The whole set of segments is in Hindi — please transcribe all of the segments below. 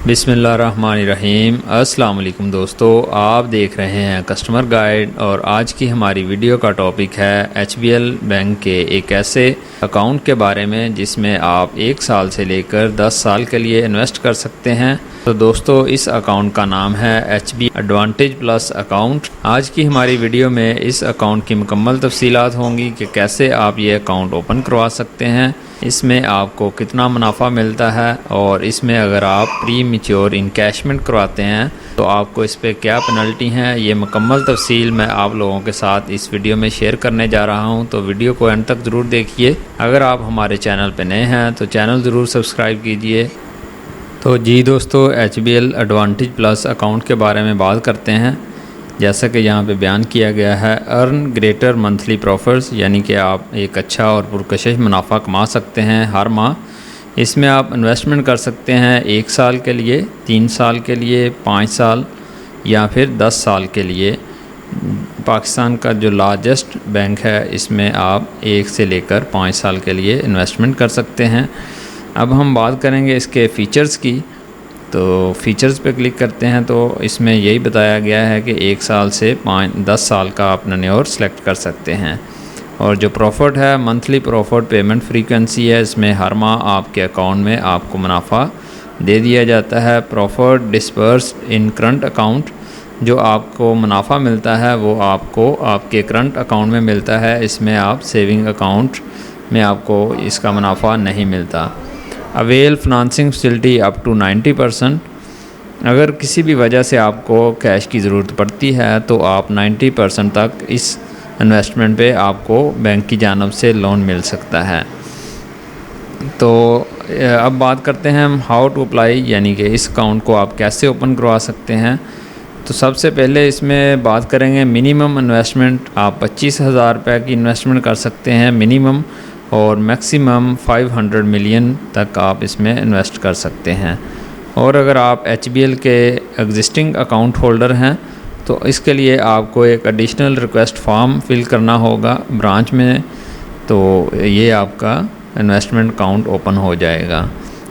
बिस्मिल्लाहिर्रहमानिर्रहीम। अस्सलाम वालेकुम दोस्तों, आप देख रहे हैं कस्टमर गाइड और आज की हमारी वीडियो का टॉपिक है HBL बैंक के एक ऐसे अकाउंट के बारे में जिसमें आप 1 साल से लेकर 10 साल के लिए इन्वेस्ट कर सकते हैं। तो दोस्तों, इस अकाउंट का नाम है HB एडवांटेज प्लस अकाउंट। आज की हमारी वीडियो में इस अकाउंट की मुकम्मल तफसीलात होंगी कि कैसे आप ये अकाउंट ओपन करवा सकते हैं, इसमें आपको कितना मुनाफा मिलता है और इसमें अगर आप प्री मैच्योर इनकैशमेंट करवाते हैं तो आपको इस पर क्या पेनल्टी हैं, ये मुकम्मल तफसील मैं आप लोगों के साथ इस वीडियो में शेयर करने जा रहा हूं। तो वीडियो को एंड तक ज़रूर देखिए। अगर आप हमारे चैनल पर नए हैं तो चैनल ज़रूर सब्सक्राइब कीजिए। तो जी दोस्तों, HBL एडवांटेज प्लस अकाउंट के बारे में बात करते हैं। जैसा कि यहाँ पे बयान किया गया है, अर्न ग्रेटर मंथली प्रॉफिट्स, यानी कि आप एक अच्छा और पुरकशिश मुनाफा कमा सकते हैं हर माह। इसमें आप इन्वेस्टमेंट कर सकते हैं 1 साल के लिए, 3 साल के लिए, 5 साल या फिर 10 साल के लिए। पाकिस्तान का जो लार्जेस्ट बैंक है इसमें आप 1 से लेकर 5 साल के लिए इन्वेस्टमेंट कर सकते हैं। अब हम बात करेंगे इसके फ़ीचर्स की। तो फ़ीचर्स पे क्लिक करते हैं तो इसमें यही बताया गया है कि 1 साल से 10 साल का आप टेन्योर सेलेक्ट कर सकते हैं। और जो प्रॉफिट है, मंथली प्रॉफिट पेमेंट फ्रीक्वेंसी है, इसमें हर माह आपके अकाउंट में आपको मुनाफा दे दिया जाता है। प्रॉफिट डिस्पर्स्ड इन करंट अकाउंट, जो आपको मुनाफा मिलता है वो आपको आपके करंट अकाउंट में मिलता है, इसमें आप सेविंग अकाउंट में आपको इसका मुनाफा नहीं मिलता। Avail financing facility up to 90%। अगर किसी भी वजह से आपको कैश की ज़रूरत पड़ती है तो आप 90% तक इस इन्वेस्टमेंट पे आपको बैंक की जानिब से लोन मिल सकता है। तो अब बात करते हैं हम हाउ टू अप्लाई, यानी कि इस अकाउंट को आप कैसे ओपन करवा सकते हैं। तो सबसे पहले इसमें बात करेंगे मिनिमम इन्वेस्टमेंट। आप 25,000 रुपये की इन्वेस्टमेंट कर सकते हैं मिनिमम, और मैक्सिमम 500 मिलियन तक आप इसमें इन्वेस्ट कर सकते हैं। और अगर आप HBL के एग्जिस्टिंग अकाउंट होल्डर हैं तो इसके लिए आपको एक एडिशनल रिक्वेस्ट फॉर्म फिल करना होगा ब्रांच में, तो ये आपका इन्वेस्टमेंट अकाउंट ओपन हो जाएगा।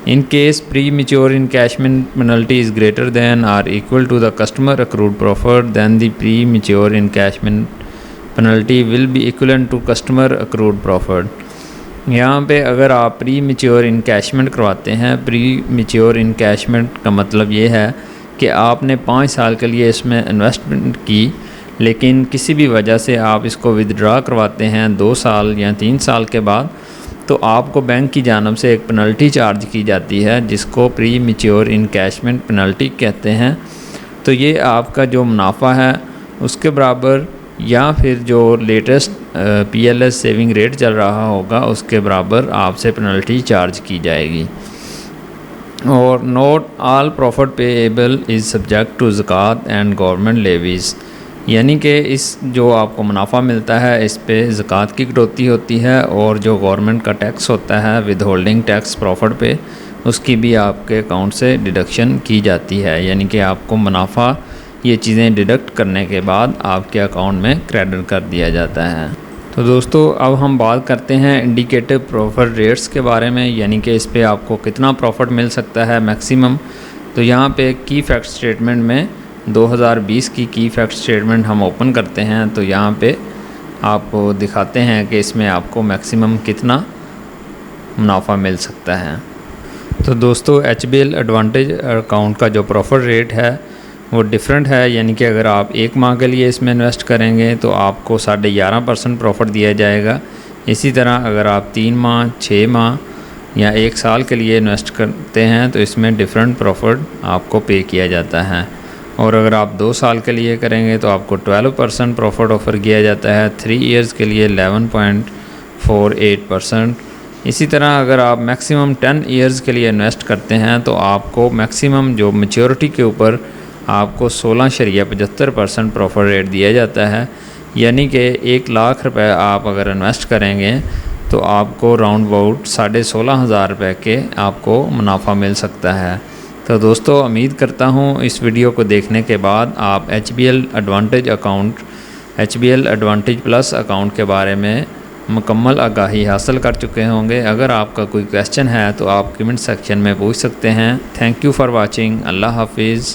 In case premature encashment penalty is greater than or equal to the customer accrued profit than the premature encashment penalty will be equivalent to customer accrued profit. यहाँ पे अगर आप प्री मैच्योर इनकैशमेंट करवाते हैं, प्री मैच्योर इनकैशमेंट का मतलब ये है कि आपने 5 साल के लिए इसमें इन्वेस्टमेंट की, लेकिन किसी भी वजह से आप इसको विदड्रा करवाते हैं 2 साल या 3 साल के बाद, तो आपको बैंक की जानिब से एक पेनल्टी चार्ज की जाती है जिसको प्री मैच्योर इनकैशमेंट पेनल्टी कहते हैं। तो ये आपका जो मुनाफा है उसके बराबर या फिर जो लेटेस्ट PLS सेविंग रेट चल रहा होगा उसके बराबर आपसे पेनल्टी चार्ज की जाएगी। और note all profit payable is subject to ज़कात एंड गवर्नमेंट लेवीज़, यानी कि इस जो आपको मुनाफा मिलता है इस पे ज़कात की कटौती होती है और जो गवर्नमेंट का टैक्स होता है विद होल्डिंग टैक्स प्रॉफिट पे, उसकी भी आपके अकाउंट से डिडक्शन की जाती है। यानी कि आपको मुनाफा ये चीज़ें डिडक्ट करने के बाद आपके अकाउंट में क्रेडिट कर दिया जाता है। तो दोस्तों, अब हम बात करते हैं इंडिकेटिव प्रॉफिट रेट्स के बारे में, यानी कि इस पे आपको कितना प्रॉफिट मिल सकता है मैक्सिमम। तो यहाँ पे की फैक्ट स्टेटमेंट में 2020 की फैक्ट स्टेटमेंट हम ओपन करते हैं तो यहाँ पे आपको दिखाते हैं कि इसमें आपको मैक्सिमम कितना मुनाफा मिल सकता है। तो दोस्तों, HBL एडवांटेज अकाउंट का जो प्रॉफिट रेट है वो डिफरेंट है, यानी कि अगर आप 1 माह के लिए इसमें इन्वेस्ट करेंगे तो आपको 11.5% प्रॉफिट दिया जाएगा। इसी तरह अगर आप 3 माह, 6 माह या 1 साल के लिए इन्वेस्ट करते हैं तो इसमें डिफरेंट प्रॉफिट आपको पे किया जाता है। और अगर आप 2 साल के लिए करेंगे तो आपको 12% प्रॉफिट ऑफ़र किया जाता है, 3 ईयर्स के लिए 11.48%। इसी तरह अगर आप मैक्सिमम 10 ईयर्स के लिए इन्वेस्ट करते हैं तो आपको मैक्सिमम जो मैच्योरिटी के ऊपर आपको 16.75% प्रॉफिट रेट दिया जाता है। यानी कि 1 लाख रुपए आप अगर इन्वेस्ट करेंगे तो आपको राउंड अबाउट 16,500 रुपये के आपको मुनाफा मिल सकता है। तो दोस्तों, उम्मीद करता हूँ इस वीडियो को देखने के बाद आप HBL एडवांटेज प्लस अकाउंट के बारे में मुकम्मल आगाही हासिल कर चुके होंगे। अगर आपका कोई क्वेश्चन है तो आप कमेंट सेक्शन में पूछ सकते हैं। Thank you for watching. अल्लाह हाफिज़।